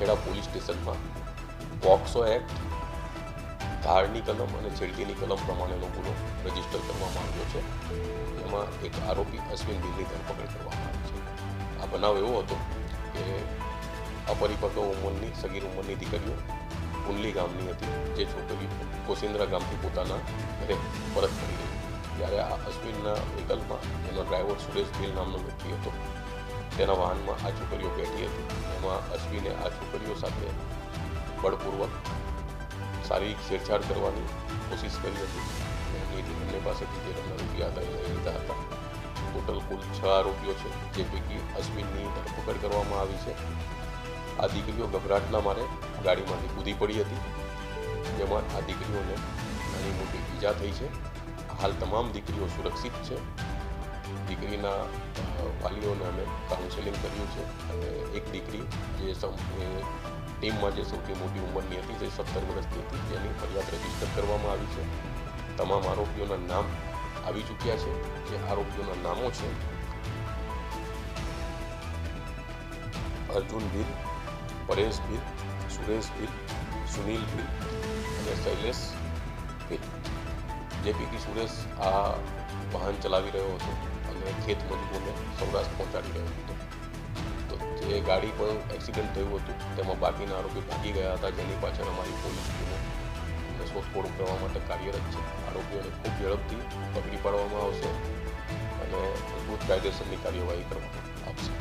Kheda police સ્ટેશનમાં POCSO act, ધારની કલમ અને છેડતીની કલમ પ્રમાણેનો ગુનો રજીસ્ટર કરવામાં આવ્યો છે. એમાં એક આરોપી અશ્વિન ભીલની ધરપકડ કરવામાં આવી છે. આ બનાવ એવો હતો કે અપરિપક્વ ઉંમરની સગીર ઉંમરની દીકરીઓ કુંડલી ગામની હતી, જે છોકરી કોસિન્દ્રા ગામથી પોતાના ઘરે પરત કરી ગઈ. ત્યારે આ અશ્વિનના વ્હીકલમાં એનો ડ્રાઈવર સુરેશ ભીલ નામનો વ્યક્તિ હતો. તેના વાહનમાં આ છોકરીઓ બેઠી હતી. એમાં અશ્વિને આ છોકરીઓ સાથે બળપૂર્વક શારીરિક છેડછાડ કરવાની કોશિશ કરી હતી. એમની પાસેથી જે રૂપિયા લઈ લીધા હતા. ટોટલ કુલ 6 આરોપીઓ છે, જે પૈકી અશ્વિનની ધરપકડ કરવામાં આવી છે. આ દીકરીઓ ગભરાટના મારે ગાડીમાંથી કૂદી પડી હતી, જેમાં આ દીકરીઓને નાની મોટી ઈજા થઈ છે. હાલ તમામ દીકરીઓ સુરક્ષિત છે. દીકરીના વાલીઓને અમે કાઉન્સેલિંગ કર્યું છે અને એક દીકરી જે ટીમમાં જે સૌથી મોટી ઉંમરની હતી, જે 17 વર્ષની હતી, જેની ફરિયાદ રજીસ્ટર કરવામાં આવી છે. તમામ આરોપીઓના નામ આવી ચૂક્યા છે. જે આરોપીઓના નામો છે અર્જુન ભીલ, પરેશ ભીલ, સુરેશ ભીલ, સુનિલ ભીલ અને શૈલેષ ભીલ. જે પૈકી સુરેશ આ વાહન ચલાવી રહ્યો હતો અને ખેત મજૂરોને સૌરાષ્ટ્ર પહોંચાડી રહ્યો હતો. તો જે ગાડી પણ એક્સિડન્ટ થયું હતું, તેમાં બાકીના આરોપી ભાગી ગયા હતા, જેની પાછળ અમારી પોલીસ ટીમો શોધખોળ કરવા માટે કાર્યરત છે. આરોપીઓને ખૂબ ઝડપથી પકડી પાડવામાં આવશે અને મજબૂત કાયદેસરની કાર્યવાહી કરવામાં આવશે.